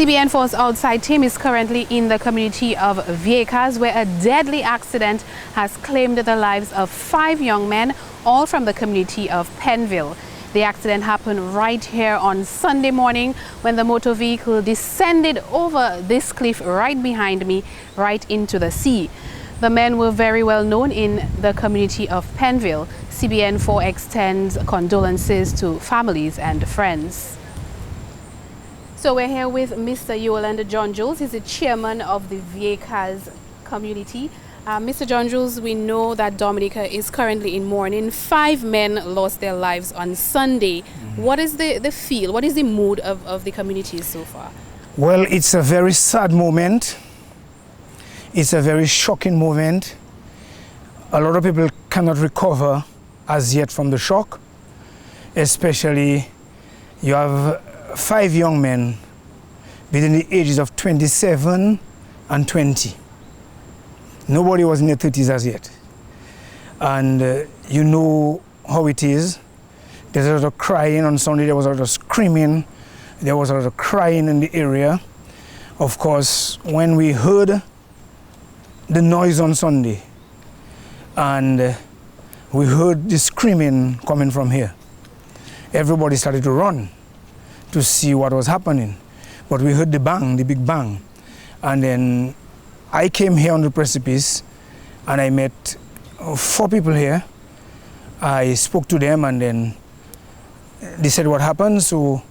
CBN4's outside team is currently in the community of Vieille, where a deadly accident has claimed the lives of 5 young men, all from the community of Penville. The accident happened right here on Sunday morning when the motor vehicle descended over this cliff right behind me, right into the sea. The men were very well known in the community of Penville. CBN4 extends condolences to families and friends. So we're here with Mr. Yolanda John Jules. He's the chairman of the Vieille community. Mr. John Jules, we know that Dominica is currently in mourning. 5 men lost their lives on Sunday. What is the feel? What is the mood of the community so far? Well, it's a very sad moment. It's a very shocking moment. A lot of people cannot recover as yet from the shock. Especially, you have 5 young men between the ages of 27 and 20. Nobody was in their 30s as yet. And you know how it is. There's a lot of crying on Sunday, there was a lot of screaming, there was a lot of crying in the area. Of course, when we heard the noise on Sunday and we heard the screaming coming from here, everybody started to run to see what was happening. But we heard the bang, the big bang. And then I came here on the precipice and I met 4 people here. I spoke to them and then they said what happened. So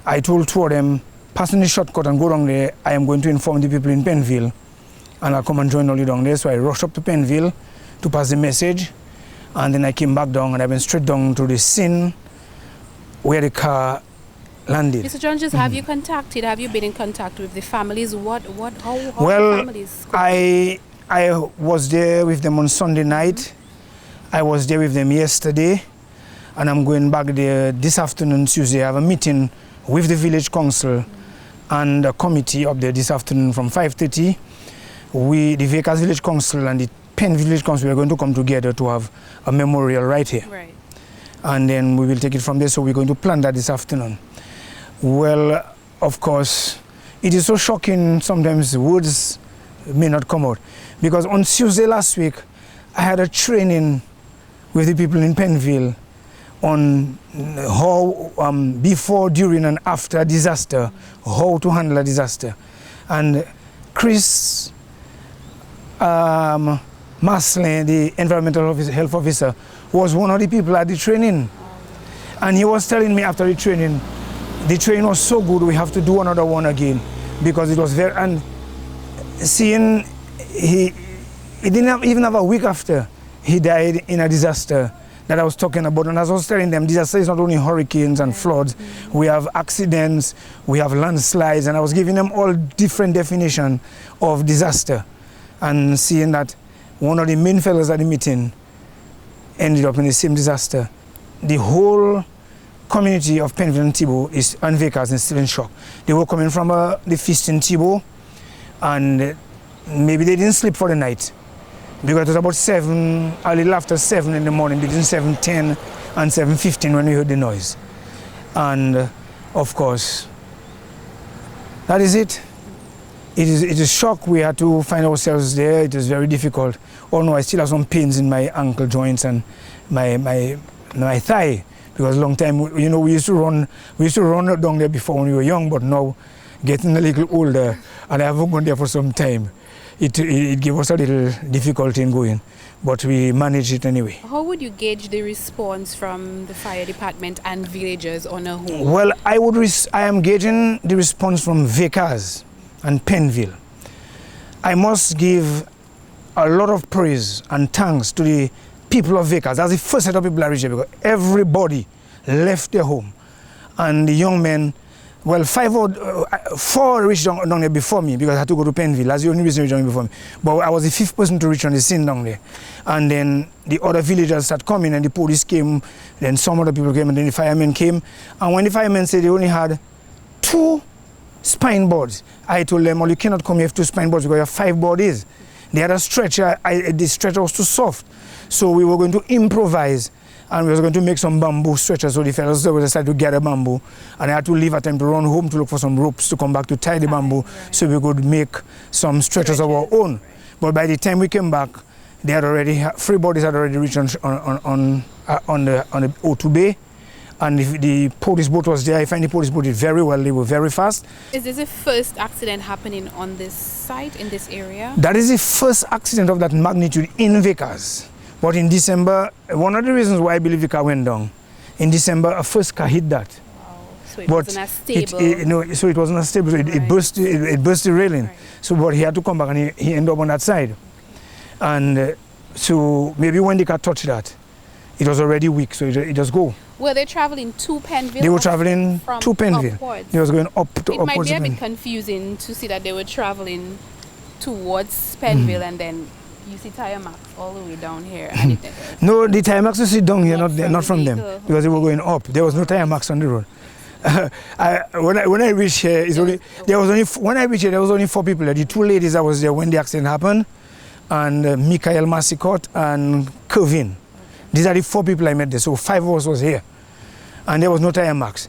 I told 2 of them, pass on the shortcut and go down there. I am going to inform the people in Penville and I'll come and join all you down there. So I rushed up to Penville to pass the message. And then I came back down and I went straight down to the scene where the car landed. Mr. John, just have you been in contact with the families? How well, the families cope? I was there with them on Sunday night. I was there with them yesterday, and I'm going back there this afternoon, Tuesday. I have a meeting with the village council and a committee up there this afternoon from 5:30. The Vieille Village Council and the Penn Village Council are going to come together to have a memorial right here. Right. And then we will take it from there, so we're going to plan that this afternoon. Well, of course, it is so shocking, sometimes words may not come out. Because on Tuesday last week, I had a training with the people in Penville on how, before, during, and after disaster, how to handle a disaster. And Chris Maslin, the environmental health officer, was one of the people at the training. And he was telling me after the training was so good, we have to do another one again, because it was very, and seeing he didn't even have a week after he died in a disaster that I was talking about. And as I was telling them, disaster is not only hurricanes and floods, we have accidents, we have landslides, and I was giving them all different definitions of disaster. And seeing that one of the main fellows at the meeting ended up in the same disaster, the whole community of Penville and Thibault and Vieille is still in shock. They were coming from the feast in Thibault, and maybe they didn't sleep for the night, because it was about 7, a little after 7 in the morning, between 7:10 and 7:15 when we heard the noise. And of course, that is it. It is shock. We had to find ourselves there. It was very difficult. Oh no, I still have some pains in my ankle joints and my thigh. Because long time, you know, we used to run down there before when we were young, but now getting a little older, and I haven't gone there for some time. It gave us a little difficulty in going, but we managed it anyway. How would you gauge the response from the fire department and villagers on a whole? Well, I am gauging the response from Vieille and Penville. I must give a lot of praise and thanks to the people of Vieille. That's the first set of people I reached here, because everybody left their home. And the young men, well, 4 reached down there before me, because I had to go to Penville. That's the only reason they reached down before me. But I was the 5th person to reach on the scene down there. And then the other villagers started coming, and the police came, then some other people came, and then the firemen came. And when the firemen said they only had 2 spine boards, I told them, well, you cannot come here with 2 spine boards because you have 5 bodies. They had a stretcher, the stretcher was too soft. So we were going to improvise and we was going to make some bamboo stretchers, so the fellows decided to gather bamboo, and I had to leave at time to run home to look for some ropes to come back to tie the bamboo so we could make some stretchers of our own. But by the time we came back, they had already, 3 bodies had already reached on the O2 Bay, and the police boat was there. I find the police boat did very well, they were very fast. Is this the first accident happening on this site, in this area? That is the first accident of that magnitude in Vickers. But in December, one of the reasons why I believe the car went down, in December a first car hit that. Wow. So it wasn't as stable? So it wasn't as stable, so it burst the railing. Right. So but he had to come back, and he ended up on that side. And so maybe when the car touched that, it was already weak, so it just go. Were they traveling to Pennville? They were traveling to Pennville. Upwards? They was going up to It upwards. might be a bit confusing to see that they were traveling towards Pennville and then you see tire marks all the way down here. And No, the tire marks you see down here, not from them, vehicle. because they were going up. There was no tire marks on the road. When I reached here, when I reached here, there was only 4 people there. The 2 ladies that was there when the accident happened, and Michael Massicot and Kevin. These are the 4 people I met there, so 5 of us was here. And there was no tire marks.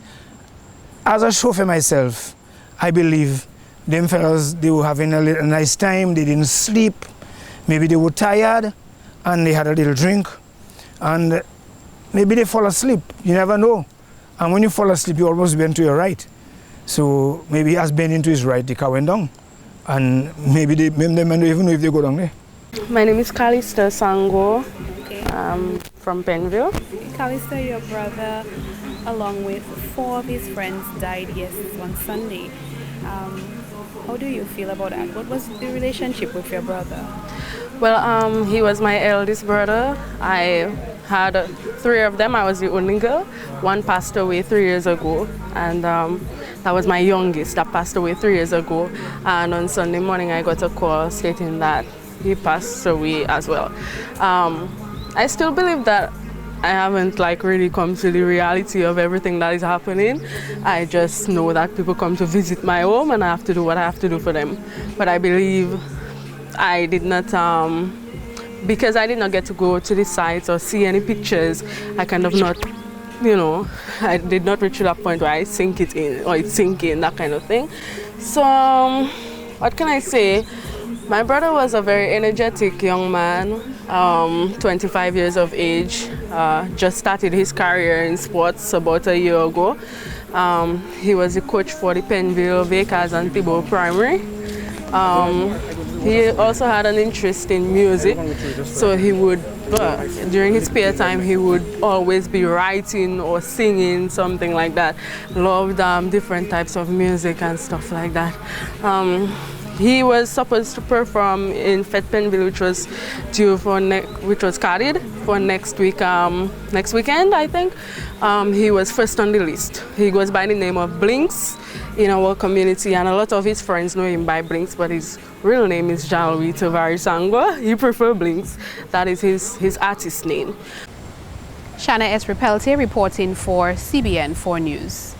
As a chauffeur myself, I believe them fellas, they were having a nice time, they didn't sleep, maybe they were tired, and they had a little drink, and maybe they fall asleep, you never know. And when you fall asleep, you almost bend to your right. So maybe as bending to his right, the car went down. And maybe they don't even know if they go down there. My name is Calista Sango. I'm from Pennville. Calista, your brother, along with 4 of his friends, died on Sunday. How do you feel about that? What was the relationship with your brother? Well, he was my eldest brother. I had 3 of them. I was the only girl. 1 passed away 3 years ago, and that was my youngest that passed away 3 years ago. And on Sunday morning, I got a call stating that he passed away as well. I still believe that I haven't really come to the reality of everything that is happening. I just know that people come to visit my home and I have to do what I have to do for them. But I believe I did not, because I did not get to go to the sites or see any pictures, I kind of not, I did not reach to that point where I sink it in or it sink in, that kind of thing. So what can I say? My brother was a very energetic young man, 25 years of age, just started his career in sports about a year ago. He was the coach for the Pennville, Vickers and Thibault Primary. He also had an interest in music, so he would, during his spare time, he would always be writing or singing, something like that. Loved different types of music and stuff like that. He was supposed to perform in Fête Pennville, which was due for which was carded for next weekend, I think. He was first on the list. He goes by the name of Blinks in our community, and a lot of his friends know him by Blinks, but his real name is Jean-Louis Tavari Sangwa. He prefers Blinks. That is his artist name. Shana S. Repelte reporting for CBN 4 News.